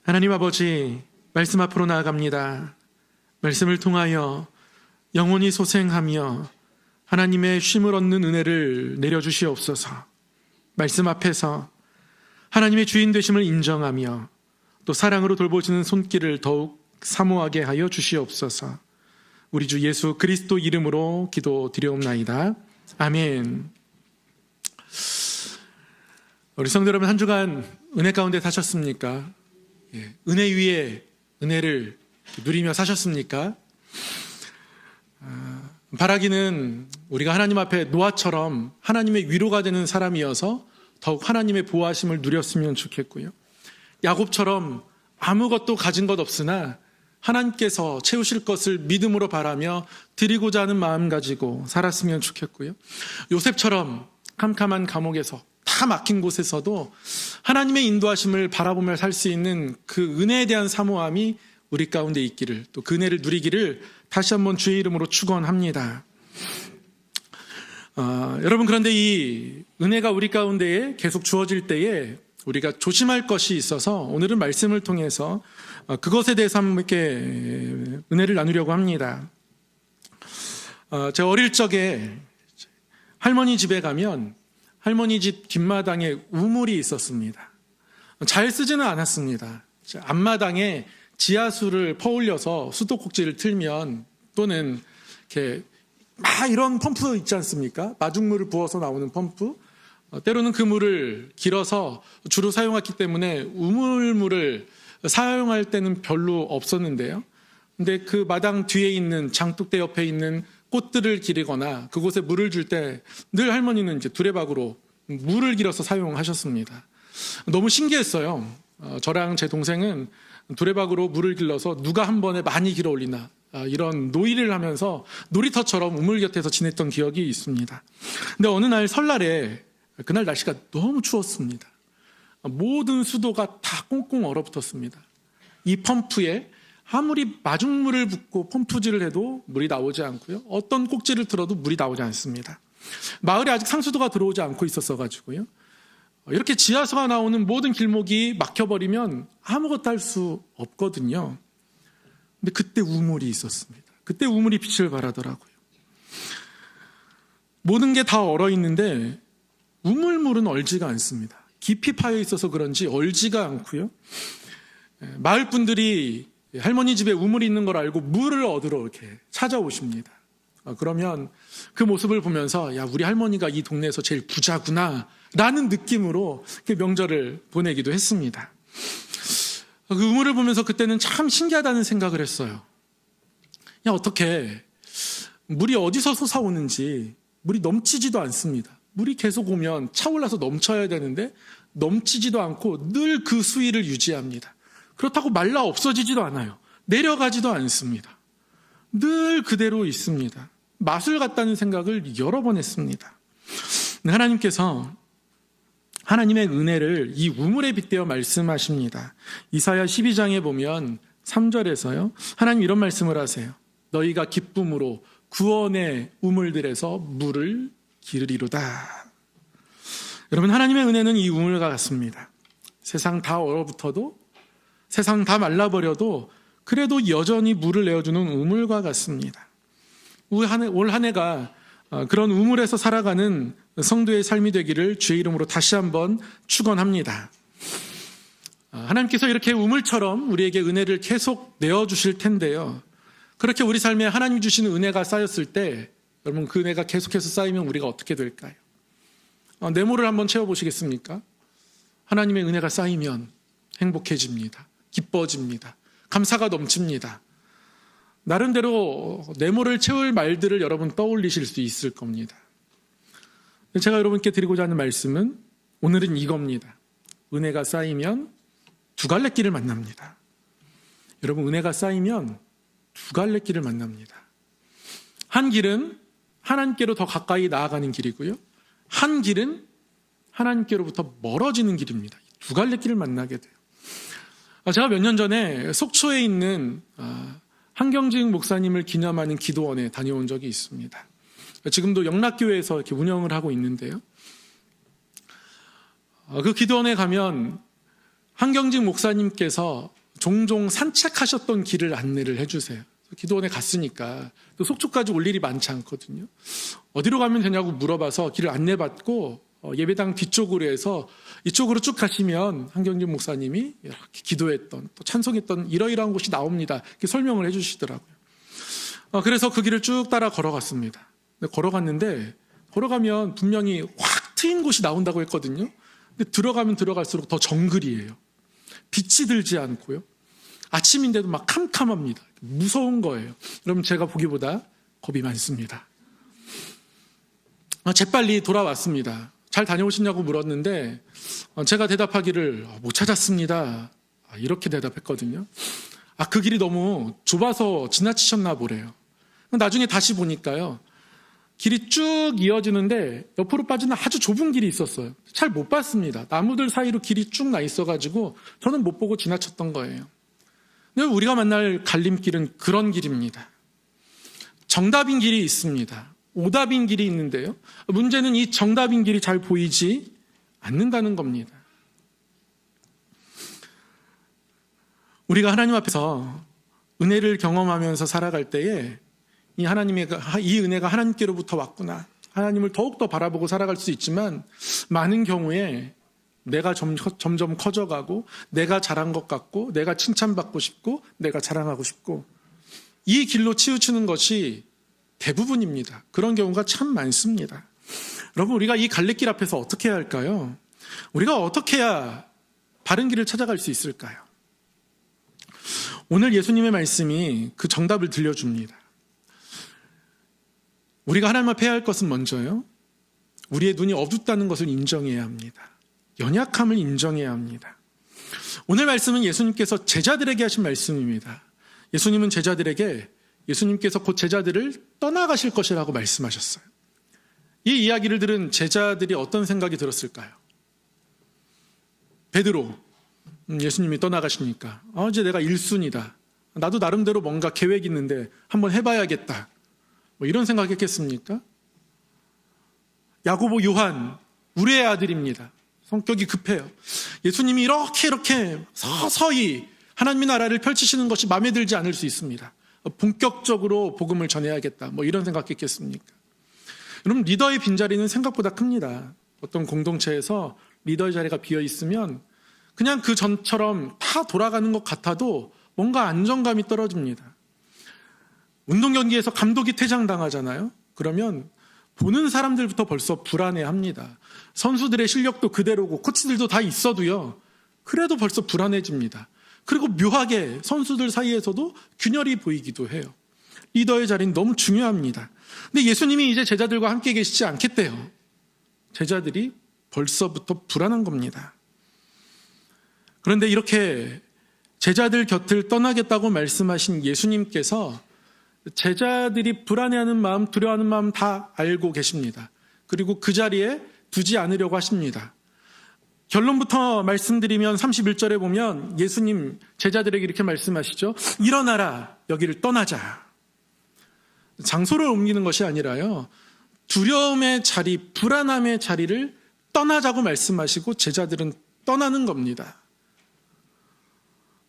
하나님 아버지, 말씀 앞으로 나아갑니다. 말씀을 통하여 영혼이 소생하며 하나님의 쉼을 얻는 은혜를 내려주시옵소서. 말씀 앞에서 하나님의 주인 되심을 인정하며 또 사랑으로 돌보시는 손길을 더욱 사모하게 하여 주시옵소서. 우리 주 예수 그리스도 이름으로 기도드리옵나이다. 아멘. 우리 성도 여러분, 한 주간 은혜 가운데 사셨습니까? 은혜 위에 은혜를 누리며 사셨습니까? 바라기는 우리가 하나님 앞에 노아처럼 하나님의 위로가 되는 사람이어서 더욱 하나님의 보호하심을 누렸으면 좋겠고요. 야곱처럼 아무것도 가진 것 없으나 하나님께서 채우실 것을 믿음으로 바라며 드리고자 하는 마음 가지고 살았으면 좋겠고요. 요셉처럼 캄캄한 감옥에서 다 막힌 곳에서도 하나님의 인도하심을 바라보며 살 수 있는 그 은혜에 대한 사모함이 우리 가운데 있기를, 또 그 은혜를 누리기를 다시 한번 주의 이름으로 축원합니다. 여러분, 그런데 이 은혜가 우리 가운데에 계속 주어질 때에 우리가 조심할 것이 있어서 오늘은 말씀을 통해서 그것에 대해서 함께 은혜를 나누려고 합니다. 제가 어릴 적에 할머니 집에 가면 할머니 집 뒷마당에 우물이 있었습니다. 잘 쓰지는 않았습니다. 앞마당에 지하수를 퍼올려서 수도꼭지를 틀면, 또는 이렇게 막 이런 펌프 있지 않습니까? 마중물을 부어서 나오는 펌프. 때로는 그 물을 길어서 주로 사용했기 때문에 우물물을 사용할 때는 별로 없었는데요. 근데 그 마당 뒤에 있는 장독대 옆에 있는 꽃들을 기르거나 그곳에 물을 줄 때 늘 할머니는 이제 두레박으로 물을 길어서 사용하셨습니다. 너무 신기했어요. 저랑 제 동생은 두레박으로 물을 길러서 누가 한 번에 많이 길어 올리나, 이런 놀이를 하면서 놀이터처럼 우물 곁에서 지냈던 기억이 있습니다. 근데 어느 날 설날에, 그날 날씨가 너무 추웠습니다. 모든 수도가 다 꽁꽁 얼어붙었습니다. 이 펌프에 아무리 마중물을 붓고 펌프질을 해도 물이 나오지 않고요, 어떤 꼭지를 틀어도 물이 나오지 않습니다. 마을에 아직 상수도가 들어오지 않고 있었어가지고요, 이렇게 지하수가 나오는 모든 길목이 막혀버리면 아무것도 할 수 없거든요. 근데 그때 우물이 있었습니다. 그때 우물이 빛을 발하더라고요. 모든 게 다 얼어 있는데 우물물은 얼지가 않습니다. 깊이 파여 있어서 그런지 얼지가 않고요. 마을 분들이 할머니 집에 우물이 있는 걸 알고 물을 얻으러 이렇게 찾아오십니다. 그러면 그 모습을 보면서, 야, 우리 할머니가 이 동네에서 제일 부자구나 라는 느낌으로 명절을 보내기도 했습니다. 그 우물을 보면서 그때는 참 신기하다는 생각을 했어요. 야, 어떻게 물이 어디서 솟아오는지 물이 넘치지도 않습니다. 물이 계속 오면 차올라서 넘쳐야 되는데 넘치지도 않고 늘 그 수위를 유지합니다. 그렇다고 말라 없어지지도 않아요. 내려가지도 않습니다. 늘 그대로 있습니다. 마술 같다는 생각을 여러 번 했습니다. 하나님께서 하나님의 은혜를 이 우물에 빗대어 말씀하십니다. 이사야 12장에 보면 3절에서요, 하나님 이런 말씀을 하세요. 너희가 기쁨으로 구원의 우물들에서 물을 기르리로다. 여러분, 하나님의 은혜는 이 우물과 같습니다. 세상 다 얼어붙어도, 세상 다 말라버려도 그래도 여전히 물을 내어주는 우물과 같습니다. 올 한 해가 그런 우물에서 살아가는 성도의 삶이 되기를 주의 이름으로 다시 한번 축원합니다. 하나님께서 이렇게 우물처럼 우리에게 은혜를 계속 내어주실 텐데요, 그렇게 우리 삶에 하나님 주시는 은혜가 쌓였을 때, 여러분, 그 은혜가 계속해서 쌓이면 우리가 어떻게 될까요? 네모를 한번 채워보시겠습니까? 하나님의 은혜가 쌓이면 행복해집니다. 기뻐집니다. 감사가 넘칩니다. 나름대로 네모를 채울 말들을 여러분 떠올리실 수 있을 겁니다. 제가 여러분께 드리고자 하는 말씀은 오늘은 이겁니다. 은혜가 쌓이면 두 갈래 길을 만납니다. 여러분, 은혜가 쌓이면 두 갈래 길을 만납니다. 한 길은 하나님께로 더 가까이 나아가는 길이고요, 한 길은 하나님께로부터 멀어지는 길입니다. 두 갈래 길을 만나게 돼요. 제가 몇 년 전에 속초에 있는 한경직 목사님을 기념하는 기도원에 다녀온 적이 있습니다. 지금도 영락교회에서 이렇게 운영을 하고 있는데요, 그 기도원에 가면 한경직 목사님께서 종종 산책하셨던 길을 안내를 해주세요. 기도원에 갔으니까 또 속초까지 올 일이 많지 않거든요. 어디로 가면 되냐고 물어봐서 길을 안내받고 예배당 뒤쪽으로 해서 이쪽으로 쭉 가시면 한경직 목사님이 이렇게 기도했던 또 찬송했던 이러이러한 곳이 나옵니다. 이렇게 설명을 해주시더라고요. 그래서 그 길을 쭉 따라 걸어갔습니다. 걸어갔는데 걸어가면 분명히 확 트인 곳이 나온다고 했거든요. 근데 들어가면 들어갈수록 더 정글이에요. 빛이 들지 않고요. 아침인데도 막 캄캄합니다. 무서운 거예요. 여러분 제가 보기보다 겁이 많습니다. 재빨리 돌아왔습니다. 잘 다녀오셨냐고 물었는데 제가 대답하기를 못 찾았습니다. 이렇게 대답했거든요. 그 길이 너무 좁아서 지나치셨나 보래요. 나중에 다시 보니까요. 길이 쭉 이어지는데 옆으로 빠지는 아주 좁은 길이 있었어요. 잘 못 봤습니다. 나무들 사이로 길이 쭉 나 있어가지고 저는 못 보고 지나쳤던 거예요. 근데 우리가 만날 갈림길은 그런 길입니다. 정답인 길이 있습니다. 오답인 길이 있는데요. 문제는 이 정답인 길이 잘 보이지 않는다는 겁니다. 우리가 하나님 앞에서 은혜를 경험하면서 살아갈 때에 이 은혜가 하나님께로부터 왔구나. 하나님을 더욱더 바라보고 살아갈 수 있지만 많은 경우에 내가 점점 커져가고 내가 잘한 것 같고 내가 칭찬받고 싶고 내가 자랑하고 싶고 이 길로 치우치는 것이 대부분입니다. 그런 경우가 참 많습니다. 여러분 우리가 이 갈래길 앞에서 어떻게 해야 할까요? 우리가 어떻게 해야 바른 길을 찾아갈 수 있을까요? 오늘 예수님의 말씀이 그 정답을 들려줍니다. 우리가 하나님 앞에 해야 할 것은 먼저요. 우리의 눈이 어둡다는 것을 인정해야 합니다. 연약함을 인정해야 합니다. 오늘 말씀은 예수님께서 제자들에게 하신 말씀입니다. 예수님은 제자들에게 예수님께서 곧 제자들을 떠나가실 것이라고 말씀하셨어요. 이 이야기를 들은 제자들이 어떤 생각이 들었을까요? 베드로, 예수님이 떠나가시니까 이제 내가 1순위다. 나도 나름대로 뭔가 계획이 있는데 한번 해봐야겠다. 이런 생각했겠습니까? 야고보, 요한, 우리의 아들입니다. 성격이 급해요. 예수님이 이렇게 서서히 하나님의 나라를 펼치시는 것이 마음에 들지 않을 수 있습니다. 본격적으로 복음을 전해야겠다. 이런 생각했겠습니까? 여러분 리더의 빈자리는 생각보다 큽니다. 어떤 공동체에서 리더의 자리가 비어 있으면 그냥 그 전처럼 다 돌아가는 것 같아도 뭔가 안정감이 떨어집니다. 운동 경기에서 감독이 퇴장당하잖아요. 그러면 보는 사람들부터 벌써 불안해합니다. 선수들의 실력도 그대로고 코치들도 다 있어도요. 그래도 벌써 불안해집니다. 그리고 묘하게 선수들 사이에서도 균열이 보이기도 해요. 리더의 자리는 너무 중요합니다. 근데 예수님이 이제 제자들과 함께 계시지 않겠대요. 제자들이 벌써부터 불안한 겁니다. 그런데 이렇게 제자들 곁을 떠나겠다고 말씀하신 예수님께서 제자들이 불안해하는 마음, 두려워하는 마음 다 알고 계십니다. 그리고 그 자리에 두지 않으려고 하십니다. 결론부터 말씀드리면 31절에 보면 예수님 제자들에게 이렇게 말씀하시죠. 일어나라, 여기를 떠나자. 장소를 옮기는 것이 아니라요. 두려움의 자리, 불안함의 자리를 떠나자고 말씀하시고 제자들은 떠나는 겁니다.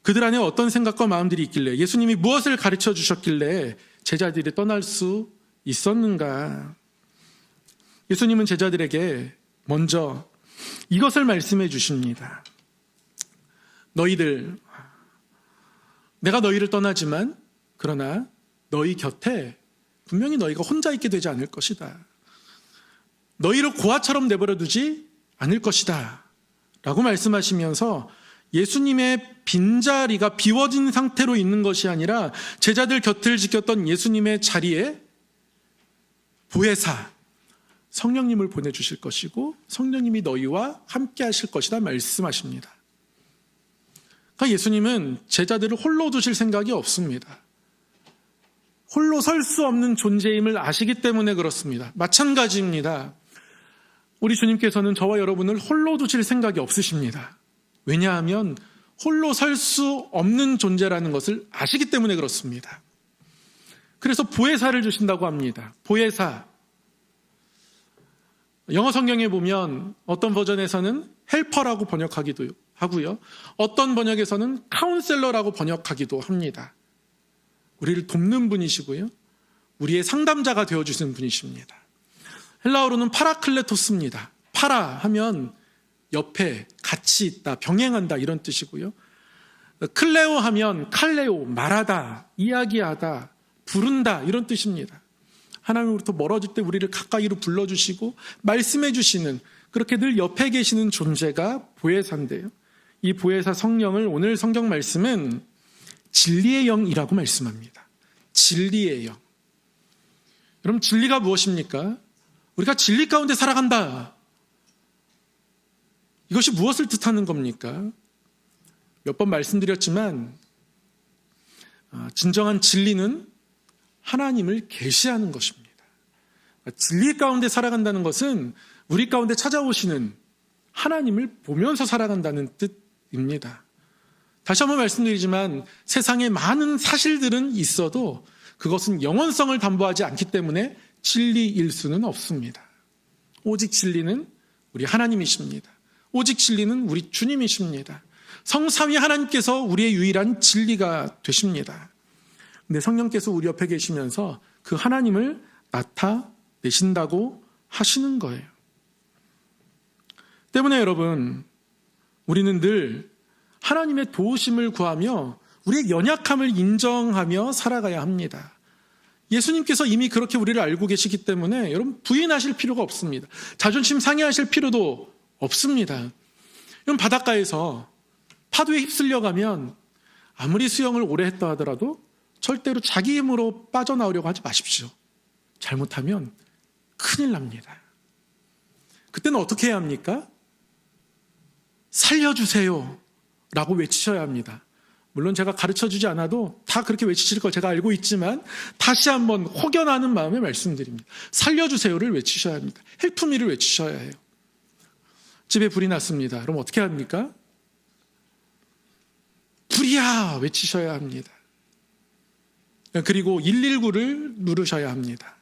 그들 안에 어떤 생각과 마음들이 있길래 예수님이 무엇을 가르쳐 주셨길래 제자들이 떠날 수 있었는가? 예수님은 제자들에게 먼저 이것을 말씀해 주십니다. 내가 너희를 떠나지만 그러나 너희 곁에 분명히 너희가 혼자 있게 되지 않을 것이다. 너희를 고아처럼 내버려 두지 않을 것이다. 라고 말씀하시면서 예수님의 빈자리가 비워진 상태로 있는 것이 아니라 제자들 곁을 지켰던 예수님의 자리에 보혜사, 성령님을 보내주실 것이고 성령님이 너희와 함께 하실 것이다 말씀하십니다. 그러니까 예수님은 제자들을 홀로 두실 생각이 없습니다. 홀로 설 수 없는 존재임을 아시기 때문에 그렇습니다. 마찬가지입니다. 우리 주님께서는 저와 여러분을 홀로 두실 생각이 없으십니다. 왜냐하면 홀로 설 수 없는 존재라는 것을 아시기 때문에 그렇습니다. 그래서 보혜사를 주신다고 합니다. 보혜사. 영어 성경에 보면 어떤 버전에서는 헬퍼라고 번역하기도 하고요. 어떤 번역에서는 카운셀러라고 번역하기도 합니다. 우리를 돕는 분이시고요. 우리의 상담자가 되어주시는 분이십니다. 헬라어로는 파라클레토스입니다. 파라 하면 옆에 같이 있다, 병행한다 이런 뜻이고요. 클레오 하면 칼레오, 말하다, 이야기하다, 부른다 이런 뜻입니다. 하나님으로부터 멀어질 때 우리를 가까이로 불러주시고 말씀해 주시는, 그렇게 늘 옆에 계시는 존재가 보혜사인데요. 이 보혜사 성령을 오늘 성경 말씀은 진리의 영이라고 말씀합니다. 진리의 영. 여러분, 진리가 무엇입니까? 우리가 진리 가운데 살아간다. 이것이 무엇을 뜻하는 겁니까? 몇 번 말씀드렸지만 진정한 진리는 하나님을 계시하는 것입니다. 진리 가운데 살아간다는 것은 우리 가운데 찾아오시는 하나님을 보면서 살아간다는 뜻입니다. 다시 한번 말씀드리지만 세상에 많은 사실들은 있어도 그것은 영원성을 담보하지 않기 때문에 진리일 수는 없습니다. 오직 진리는 우리 하나님이십니다. 오직 진리는 우리 주님이십니다. 성삼위 하나님께서 우리의 유일한 진리가 되십니다. 근데 성령께서 우리 옆에 계시면서 그 하나님을 나타내신다고 하시는 거예요. 때문에 여러분, 우리는 늘 하나님의 도우심을 구하며 우리의 연약함을 인정하며 살아가야 합니다. 예수님께서 이미 그렇게 우리를 알고 계시기 때문에 여러분 부인하실 필요가 없습니다. 자존심 상해하실 필요도 없습니다. 여러분, 바닷가에서 파도에 휩쓸려 가면 아무리 수영을 오래 했다 하더라도 절대로 자기 힘으로 빠져나오려고 하지 마십시오. 잘못하면 큰일 납니다. 그때는 어떻게 해야 합니까? 살려주세요 라고 외치셔야 합니다. 물론 제가 가르쳐주지 않아도 다 그렇게 외치실 걸 제가 알고 있지만 다시 한번 혹여나는 마음에 말씀드립니다. 살려주세요를 외치셔야 합니다. Help me를 외치셔야 해요. 집에 불이 났습니다. 그럼 어떻게 합니까? 불이야 외치셔야 합니다. 그리고 119를 누르셔야 합니다.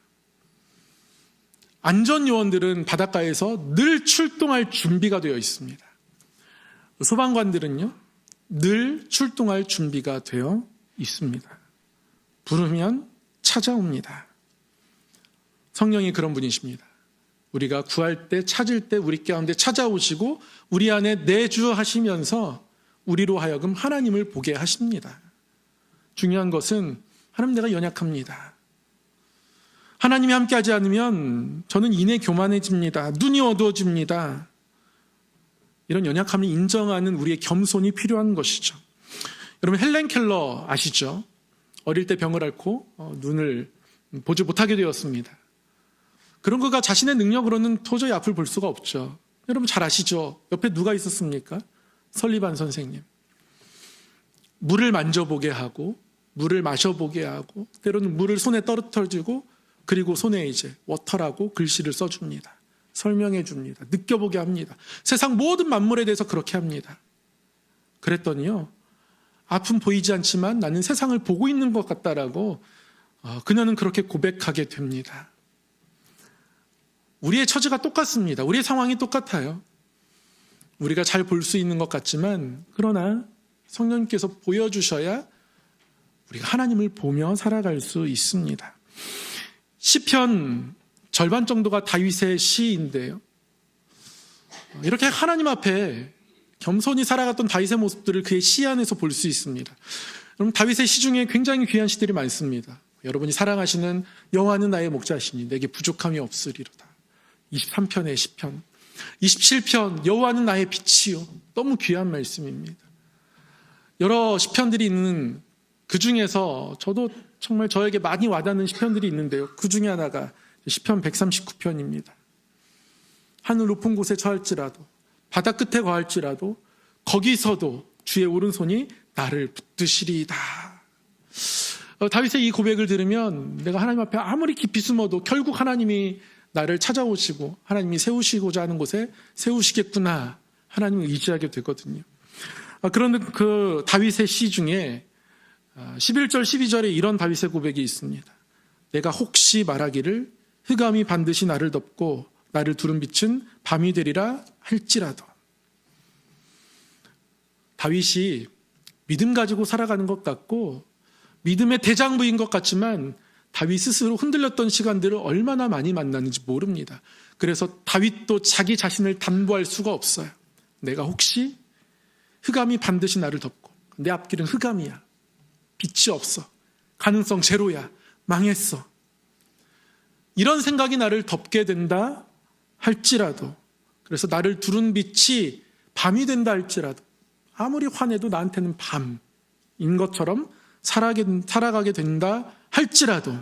안전요원들은 바닷가에서 늘 출동할 준비가 되어 있습니다. 소방관들은요, 늘 출동할 준비가 되어 있습니다. 부르면 찾아옵니다. 성령이 그런 분이십니다. 우리가 구할 때, 찾을 때 우리 가운데 찾아오시고 우리 안에 내주하시면서 우리로 하여금 하나님을 보게 하십니다. 중요한 것은 하나님, 내가 연약합니다. 하나님이 함께하지 않으면 저는 이내 교만해집니다. 눈이 어두워집니다. 이런 연약함을 인정하는 우리의 겸손이 필요한 것이죠. 여러분, 헬렌 켈러 아시죠? 어릴 때 병을 앓고 눈을 보지 못하게 되었습니다. 그런 그가 자신의 능력으로는 도저히 앞을 볼 수가 없죠. 여러분 잘 아시죠? 옆에 누가 있었습니까? 설리반 선생님. 물을 만져보게 하고 물을 마셔보게 하고 때로는 물을 손에 떨어뜨리고 그리고 손에 이제 워터라고 글씨를 써줍니다. 설명해 줍니다. 느껴보게 합니다. 세상 모든 만물에 대해서 그렇게 합니다. 그랬더니요, 앞은 보이지 않지만 나는 세상을 보고 있는 것 같다라고 그녀는 그렇게 고백하게 됩니다. 우리의 처지가 똑같습니다. 우리의 상황이 똑같아요. 우리가 잘 볼 수 있는 것 같지만 그러나 성령님께서 보여주셔야 우리가 하나님을 보며 살아갈 수 있습니다. 시편 절반 정도가 다윗의 시인데요, 이렇게 하나님 앞에 겸손히 살아갔던 다윗의 모습들을 그의 시 안에서 볼 수 있습니다. 여러분, 다윗의 시 중에 굉장히 귀한 시들이 많습니다. 여러분이 사랑하시는 여호와는 나의 목자시니 내게 부족함이 없으리로다. 23편의 시편, 27편 여호와는 나의 빛이요. 너무 귀한 말씀입니다. 여러 시편들이 있는 그 중에서 저도 정말 저에게 많이 와닿는 시편들이 있는데요, 그 중에 하나가 시편 139편입니다. 하늘 높은 곳에 처할지라도 바다 끝에 거할지라도 거기서도 주의 오른손이 나를 붙드시리이다. 다윗의 이 고백을 들으면 내가 하나님 앞에 아무리 깊이 숨어도 결국 하나님이 나를 찾아오시고 하나님이 세우시고자 하는 곳에 세우시겠구나, 하나님을 의지하게 되거든요. 그런데 그 다윗의 시 중에 11절 12절에 이런 다윗의 고백이 있습니다. 내가 혹시 말하기를 흑암이 반드시 나를 덮고 나를 두른 빛은 밤이 되리라 할지라도. 다윗이 믿음 가지고 살아가는 것 같고 믿음의 대장부인 것 같지만 다윗 스스로 흔들렸던 시간들을 얼마나 많이 만났는지 모릅니다. 그래서 다윗도 자기 자신을 담보할 수가 없어요. 내가 혹시 흑암이 반드시 나를 덮고 내 앞길은 흑암이야. 빛이 없어. 가능성 제로야. 망했어. 이런 생각이 나를 덮게 된다 할지라도, 그래서 나를 두른 빛이 밤이 된다 할지라도 아무리 화내도 나한테는 밤인 것처럼 살아가게 된다 할지라도,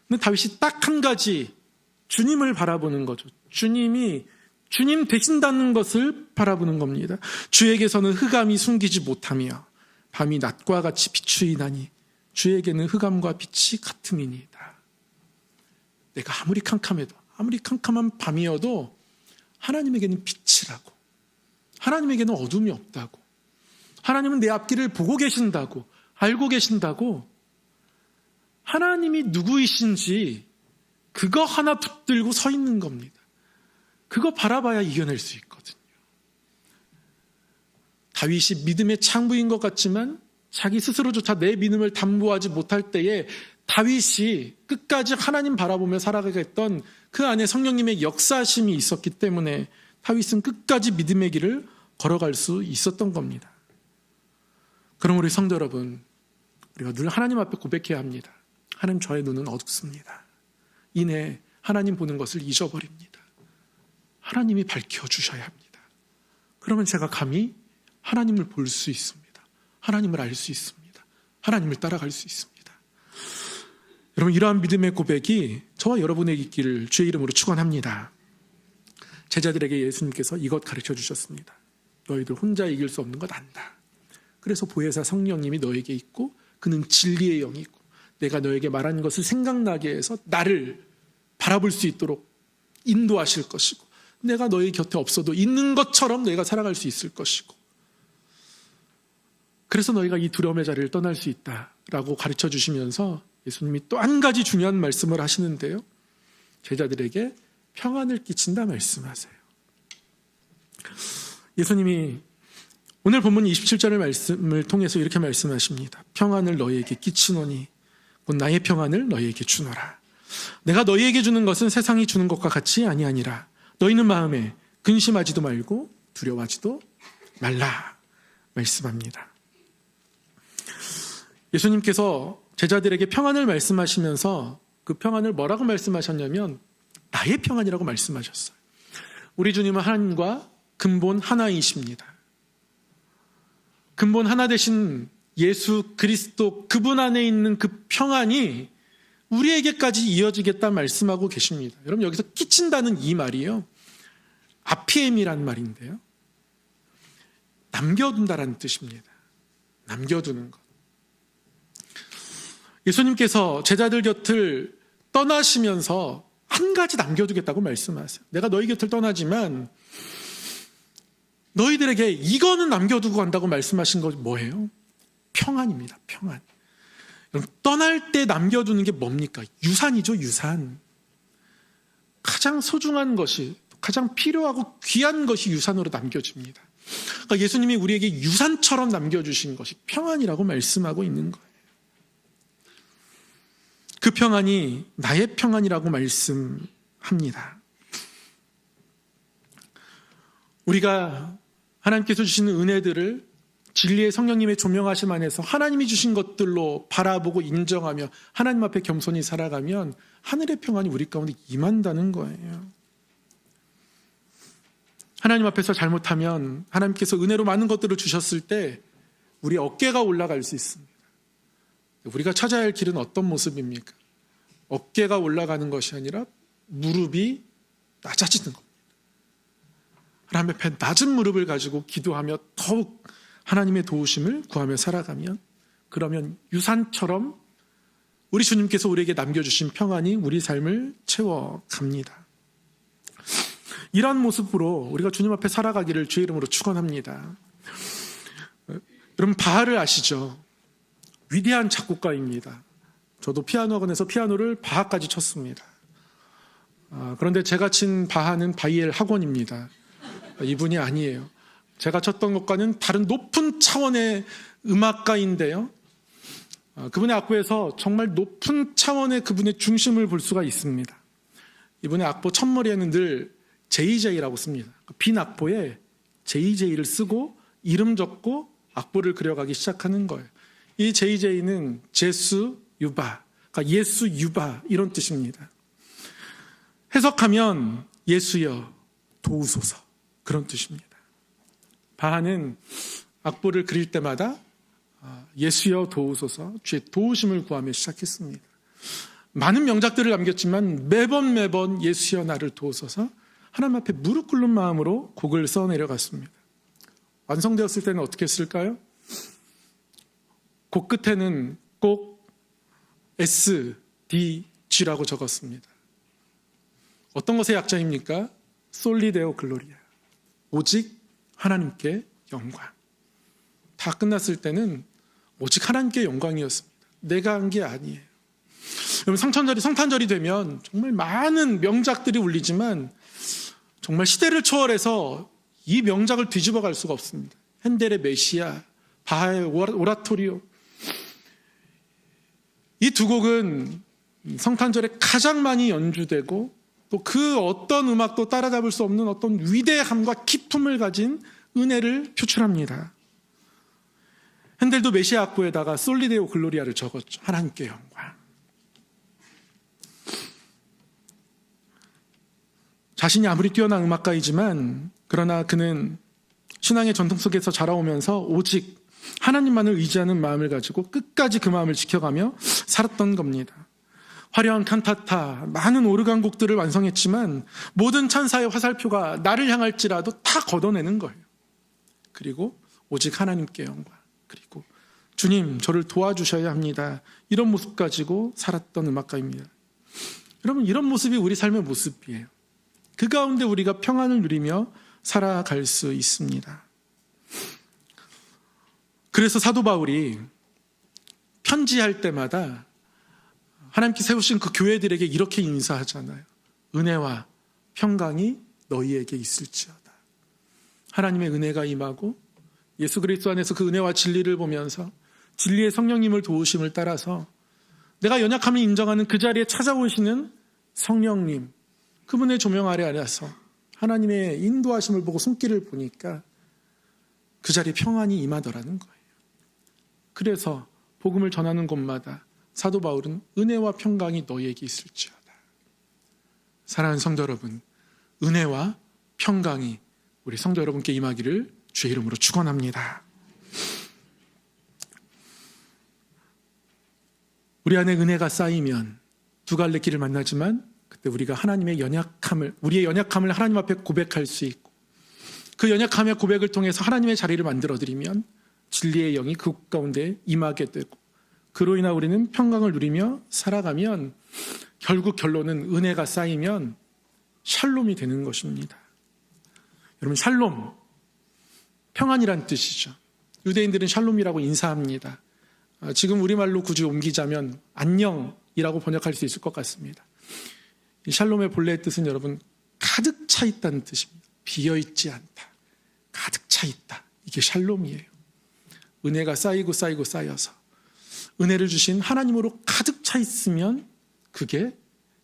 근데 다윗이 딱 한 가지 주님을 바라보는 거죠. 주님 되신다는 것을 바라보는 겁니다. 주에게서는 흑암이 숨기지 못하며 밤이 낮과 같이 비추이나니 주에게는 흑암과 빛이 같음이니이다. 내가 아무리 캄캄한 밤이어도 하나님에게는 빛이라고, 하나님에게는 어둠이 없다고, 하나님은 내 앞길을 보고 계신다고, 알고 계신다고, 하나님이 누구이신지 그거 하나 붙들고 서 있는 겁니다. 그거 바라봐야 이겨낼 수 있거든요. 다윗이 믿음의 창부인 것 같지만 자기 스스로조차 내 믿음을 담보하지 못할 때에 다윗이 끝까지 하나님 바라보며 살아가게 했던 그 안에 성령님의 역사심이 있었기 때문에 다윗은 끝까지 믿음의 길을 걸어갈 수 있었던 겁니다. 그럼 우리 성도 여러분, 우리가 늘 하나님 앞에 고백해야 합니다. 하나님, 저의 눈은 어둡습니다. 이내 하나님 보는 것을 잊어버립니다. 하나님이 밝혀주셔야 합니다. 그러면 제가 감히 하나님을 볼 수 있습니다. 하나님을 알 수 있습니다. 하나님을 따라갈 수 있습니다. 여러분, 이러한 믿음의 고백이 저와 여러분에게 있기를 주의 이름으로 축원합니다. 제자들에게 예수님께서 이것 가르쳐 주셨습니다. 너희들 혼자 이길 수 없는 것 안다. 그래서 보혜사 성령님이 너에게 있고 그는 진리의 영이 있고 내가 너에게 말한 것을 생각나게 해서 나를 바라볼 수 있도록 인도하실 것이고 내가 너희 곁에 없어도 있는 것처럼 너희가 살아갈 수 있을 것이고 그래서 너희가 이 두려움의 자리를 떠날 수 있다라고 가르쳐 주시면서 예수님이 또 한 가지 중요한 말씀을 하시는데요. 제자들에게 평안을 끼친다 말씀하세요. 예수님이 오늘 본문 27절의 말씀을 통해서 이렇게 말씀하십니다. 평안을 너희에게 끼치노니 곧 나의 평안을 너희에게 주노라. 내가 너희에게 주는 것은 세상이 주는 것과 같이 아니하니라. 너희는 마음에 근심하지도 말고 두려워하지도 말라 말씀합니다. 예수님께서 제자들에게 평안을 말씀하시면서 그 평안을 뭐라고 말씀하셨냐면 나의 평안이라고 말씀하셨어요. 우리 주님은 하나님과 근본 하나이십니다. 근본 하나 되신 예수 그리스도 그분 안에 있는 그 평안이 우리에게까지 이어지겠다 말씀하고 계십니다. 여러분, 여기서 끼친다는 이 말이요, 아피엠이라는 말인데요, 남겨둔다라는 뜻입니다. 남겨두는 것. 예수님께서 제자들 곁을 떠나시면서 한 가지 남겨두겠다고 말씀하세요. 내가 너희 곁을 떠나지만 너희들에게 이거는 남겨두고 간다고 말씀하신 것 뭐예요? 평안입니다. 평안. 여러분, 떠날 때 남겨두는 게 뭡니까? 유산이죠. 유산. 가장 소중한 것이, 가장 필요하고 귀한 것이 유산으로 남겨집니다. 그러니까 예수님이 우리에게 유산처럼 남겨주신 것이 평안이라고 말씀하고 있는 거예요. 그 평안이 나의 평안이라고 말씀합니다. 우리가 하나님께서 주시는 은혜들을 진리의 성령님의 조명하심 안에서 하나님이 주신 것들로 바라보고 인정하며 하나님 앞에 겸손히 살아가면 하늘의 평안이 우리 가운데 임한다는 거예요. 하나님 앞에서 잘못하면 하나님께서 은혜로 많은 것들을 주셨을 때 우리 어깨가 올라갈 수 있습니다. 우리가 찾아야 할 길은 어떤 모습입니까? 어깨가 올라가는 것이 아니라 무릎이 낮아지는 겁니다. 하나님 앞에 낮은 무릎을 가지고 기도하며 더욱 하나님의 도우심을 구하며 살아가면, 그러면 유산처럼 우리 주님께서 우리에게 남겨주신 평안이 우리 삶을 채워갑니다. 이러한 모습으로 우리가 주님 앞에 살아가기를 주의 이름으로 축원합니다. 여러분, 바하를 아시죠? 위대한 작곡가입니다. 저도 피아노 학원에서 피아노를 바하까지 쳤습니다. 그런데 제가 친 바하는 바이엘 학원입니다. 이분이 아니에요. 제가 쳤던 것과는 다른 높은 차원의 음악가인데요. 그분의 악보에서 정말 높은 차원의 그분의 중심을 볼 수가 있습니다. 이분의 악보 첫머리에는 늘 JJ라고 씁니다. 빈 악보에 JJ를 쓰고 이름 적고 악보를 그려가기 시작하는 거예요. 이 JJ는 제수 유바, 그러니까 예수 유바 이런 뜻입니다. 해석하면 예수여 도우소서 그런 뜻입니다. 바하는 악보를 그릴 때마다 예수여 도우소서 주의 도우심을 구하며 시작했습니다. 많은 명작들을 남겼지만 매번 예수여 나를 도우소서 하나님 앞에 무릎 꿇는 마음으로 곡을 써 내려갔습니다. 완성되었을 때는 어떻게 했을까요? 곡 끝에는 꼭 SDG라고 적었습니다. 어떤 것의 약자입니까? 솔리데오 글로리아. 오직 하나님께 영광. 다 끝났을 때는 오직 하나님께 영광이었습니다. 내가 한 게 아니에요. 여러분 성탄절이 되면 정말 많은 명작들이 울리지만 정말 시대를 초월해서 이 명작을 뒤집어 갈 수가 없습니다. 핸델의 메시아, 바하의 오라토리오. 이 두 곡은 성탄절에 가장 많이 연주되고 또 그 어떤 음악도 따라잡을 수 없는 어떤 위대함과 기품을 가진 은혜를 표출합니다. 핸델도 메시아 악보에다가 솔리데오 글로리아를 적었죠. 하나님께 영광. 자신이 아무리 뛰어난 음악가이지만 그러나 그는 신앙의 전통 속에서 자라오면서 오직 하나님만을 의지하는 마음을 가지고 끝까지 그 마음을 지켜가며 살았던 겁니다. 화려한 칸타타, 많은 오르간 곡들을 완성했지만 모든 찬사의 화살표가 나를 향할지라도 다 걷어내는 거예요. 그리고 오직 하나님께 영광. 그리고 주님 저를 도와주셔야 합니다. 이런 모습 가지고 살았던 음악가입니다. 여러분 이런 모습이 우리 삶의 모습이에요. 그 가운데 우리가 평안을 누리며 살아갈 수 있습니다. 그래서 사도 바울이 편지할 때마다 하나님께 세우신 그 교회들에게 이렇게 인사하잖아요. 은혜와 평강이 너희에게 있을지어다. 하나님의 은혜가 임하고 예수 그리스도 안에서 그 은혜와 진리를 보면서 진리의 성령님을 도우심을 따라서 내가 연약함을 인정하는 그 자리에 찾아오시는 성령님, 그분의 조명 아래서 하나님의 인도하심을 보고 손길을 보니까 그 자리에 평안이 임하더라는 거예요. 그래서 복음을 전하는 곳마다 사도 바울은 은혜와 평강이 너희에게 있을지어다. 사랑하는 성도 여러분, 은혜와 평강이 우리 성도 여러분께 임하기를 주의 이름으로 축원합니다. 우리 안에 은혜가 쌓이면 두 갈래 길을 만나지만 그때 우리가 하나님의 우리의 연약함을 하나님 앞에 고백할 수 있고 그 연약함의 고백을 통해서 하나님의 자리를 만들어드리면 진리의 영이 그 가운데 임하게 되고 그로 인하 우리는 평강을 누리며 살아가면 결국 결론은 은혜가 쌓이면 샬롬이 되는 것입니다. 여러분 샬롬, 평안이란 뜻이죠. 유대인들은 샬롬이라고 인사합니다. 지금 우리말로 굳이 옮기자면 안녕이라고 번역할 수 있을 것 같습니다. 이 샬롬의 본래의 뜻은 여러분 가득 차 있다는 뜻입니다. 비어있지 않다. 가득 차 있다. 이게 샬롬이에요. 은혜가 쌓이고 쌓여서 은혜를 주신 하나님으로 가득 차 있으면 그게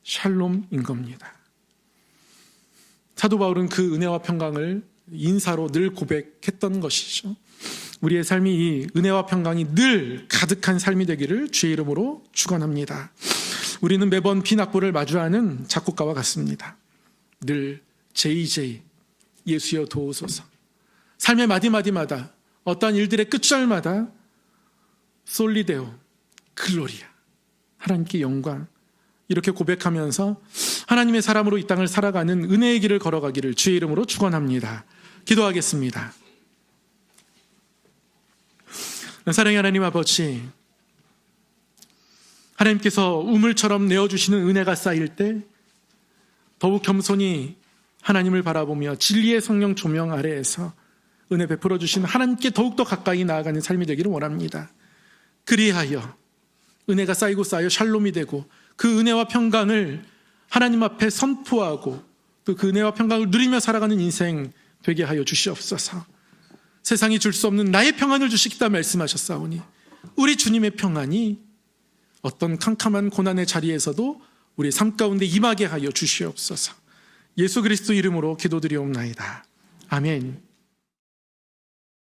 샬롬인 겁니다. 사도 바울은 그 은혜와 평강을 인사로 늘 고백했던 것이죠. 우리의 삶이 이 은혜와 평강이 늘 가득한 삶이 되기를 주의 이름으로 축원합니다. 우리는 매번 빈 악보를 마주하는 작곡가와 같습니다. 늘 JJ, 예수여 도우소서. 삶의 마디마디마다 어떠한 일들의 끝절마다 솔리데오, 글로리아, 하나님께 영광 이렇게 고백하면서 하나님의 사람으로 이 땅을 살아가는 은혜의 길을 걸어가기를 주의 이름으로 축원합니다. 기도하겠습니다. 사랑의 하나님 아버지, 하나님께서 우물처럼 내어주시는 은혜가 쌓일 때 더욱 겸손히 하나님을 바라보며 진리의 성령 조명 아래에서 은혜 베풀어 주신 하나님께 더욱더 가까이 나아가는 삶이 되기를 원합니다. 그리하여 은혜가 쌓이고 쌓여 샬롬이 되고 그 은혜와 평강을 하나님 앞에 선포하고 또 그 은혜와 평강을 누리며 살아가는 인생 되게 하여 주시옵소서. 세상이 줄 수 없는 나의 평안을 주시겠다 말씀하셨사오니 우리 주님의 평안이 어떤 캄캄한 고난의 자리에서도 우리 삶 가운데 임하게 하여 주시옵소서. 예수 그리스도 이름으로 기도드리옵나이다. 아멘.